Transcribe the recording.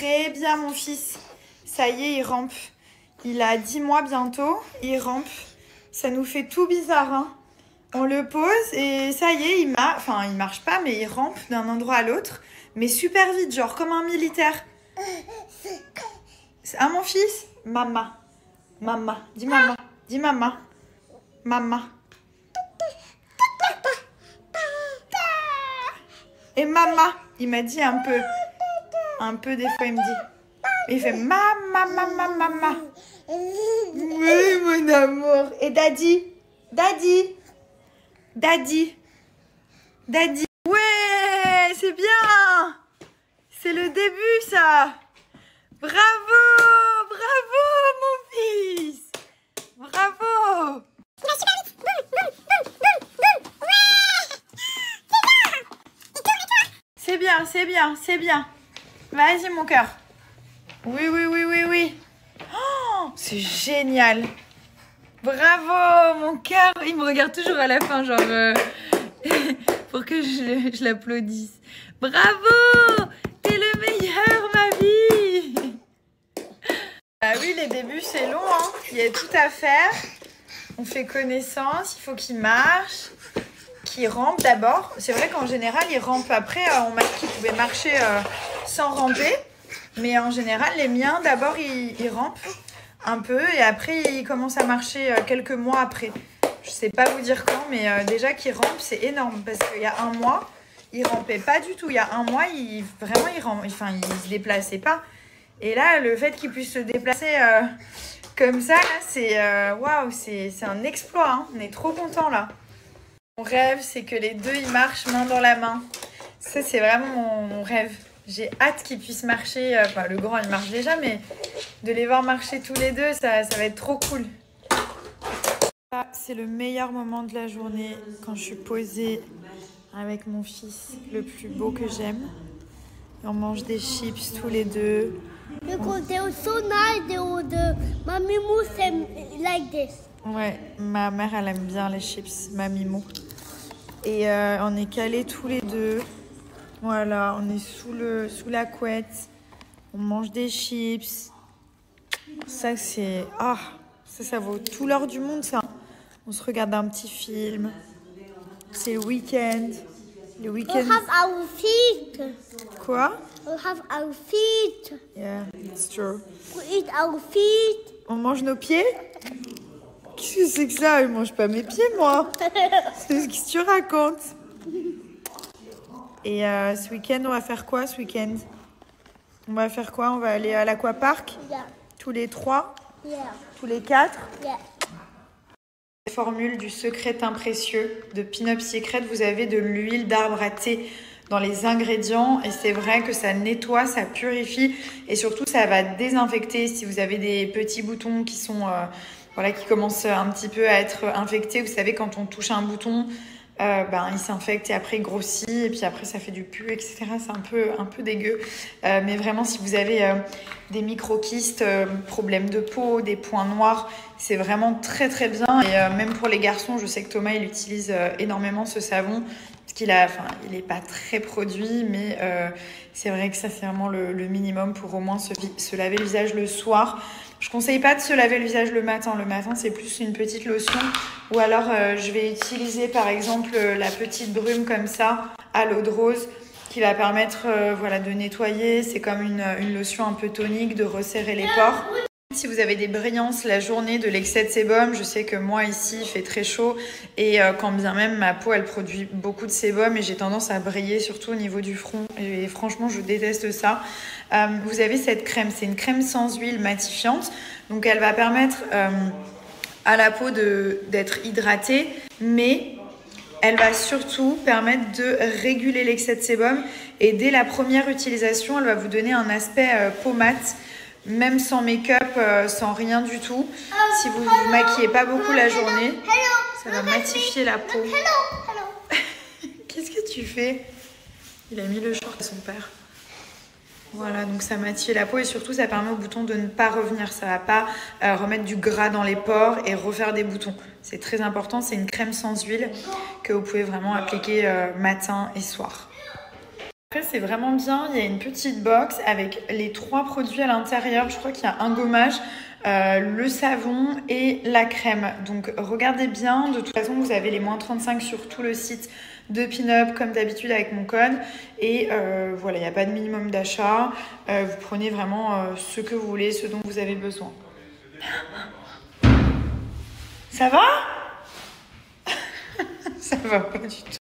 très bien mon fils. Ça y est, il rampe. Il a 10 mois bientôt, il rampe. Ça nous fait tout bizarre, hein. On le pose et ça y est, il marche pas, mais il rampe d'un endroit à l'autre. Mais super vite, genre comme un militaire. Ah mon fils? Mama. Mama. Dis mama. Dis mama. Mama. Et mama. Il m'a dit un peu. Un peu des fois il me dit. Il fait mama, mama, mama. Oui mon amour. Et daddy. Daddy. Daddy. Daddy. Ouais, c'est bien. C'est le début ça. Bravo. Bravo mon fils. Bravo. C'est bien, c'est bien, c'est bien. Vas-y mon cœur. Oui, oui, oui, oui, oui. Oh, c'est génial. Bravo mon cœur. Il me regarde toujours à la fin, genre pour que je l'applaudisse. Bravo. T'es le meilleur, ma vie. Ah oui, les débuts c'est long, hein. Il y a tout à faire. On fait connaissance, il faut qu'il marche. Qui rampe d'abord. C'est vrai qu'en général, il rampe après. On m'a dit qu'il pouvait marcher sans ramper. Mais en général, les miens, d'abord, ils rampent un peu. Et après, ils commencent à marcher quelques mois après. Je sais pas vous dire quand, mais déjà qu'ils rampent, c'est énorme. Parce qu'il y a un mois, ils rampaient pas du tout. Il y a un mois, ils se déplaçaient pas. Et là, le fait qu'ils puissent se déplacer comme ça, c'est waouh, c'est un exploit. Hein. On est trop contents là. Mon rêve, c'est que les deux, ils marchent main dans la main. Ça, c'est vraiment mon rêve. J'ai hâte qu'ils puissent marcher. Enfin, le grand, il marche déjà, mais de les voir marcher tous les deux, ça va être trop cool. Ça, c'est le meilleur moment de la journée quand je suis posée avec mon fils, le plus beau que j'aime. Et on mange des chips tous les deux. Because they were so nice, Mommy moves them like this. Ouais, ma mère, elle aime bien les chips, ma Mimou. Et on est calés tous les deux. Voilà, on est sous la couette. On mange des chips. Ça, c'est... Ah, ça vaut tout l'or du monde, ça. On se regarde un petit film. C'est le week-end. Le week-end... We'll have our feet. Quoi? We'll have our feet. Yeah, it's true. We'll eat our feet. On mange nos pieds? Qu'est-ce que c'est que ça? Je mange pas mes pieds, moi. C'est ce que tu racontes. Et ce week-end, on va faire quoi ce week-end? On va faire quoi? On va aller à l'aquapark? Yeah. Tous les 3? Yeah. Tous les 4? Yeah. Formule du secret teint précieux de Pin Up Secret, vous avez de l'huile d'arbre à thé dans les ingrédients et c'est vrai que ça nettoie, ça purifie et surtout ça va désinfecter si vous avez des petits boutons qui sont qui commencent un petit peu à être infectés. Vous savez, quand on touche un bouton, il s'infecte et après il grossit et puis après ça fait du pu, etc. C'est un peu dégueu. Mais vraiment, si vous avez des micro-kystes, problèmes de peau, des points noirs, c'est vraiment très très bien. Et même pour les garçons, je sais que Thomas, il utilise énormément ce savon. Parce il n'est pas très produit, mais c'est vrai que ça, c'est vraiment le minimum pour au moins se laver le visage le soir. Je ne conseille pas de se laver le visage le matin. Le matin, c'est plus une petite lotion. Ou alors, je vais utiliser, par exemple, la petite brume comme ça, à l'eau de rose, qui va permettre de nettoyer. C'est comme une lotion un peu tonique, de resserrer les pores. Si vous avez des brillances la journée, de l'excès de sébum, je sais que moi ici il fait très chaud et quand bien même ma peau elle produit beaucoup de sébum et j'ai tendance à briller surtout au niveau du front et franchement je déteste ça. Vous avez cette crème, c'est une crème sans huile matifiante, donc elle va permettre à la peau d'être hydratée, mais elle va surtout permettre de réguler l'excès de sébum et dès la première utilisation elle va vous donner un aspect peau mate. Même sans make-up, sans rien du tout. Si vous ne vous maquillez pas beaucoup la journée, ça va matifier la peau. Qu'est-ce que tu fais? Il a mis le short à son père. Voilà, donc ça matifie la peau et surtout ça permet aux boutons de ne pas revenir. Ça ne va pas remettre du gras dans les pores et refaire des boutons. C'est très important, c'est une crème sans huile que vous pouvez vraiment appliquer matin et soir. Après, c'est vraiment bien. Il y a une petite box avec les 3 produits à l'intérieur. Je crois qu'il y a un gommage, le savon et la crème. Donc, regardez bien. De toute façon, vous avez les moins 35 sur tout le site de Pinup, comme d'habitude avec mon code. Et voilà, il n'y a pas de minimum d'achat. Vous prenez vraiment ce que vous voulez, ce dont vous avez besoin. Ça va? Ça va pas du tout.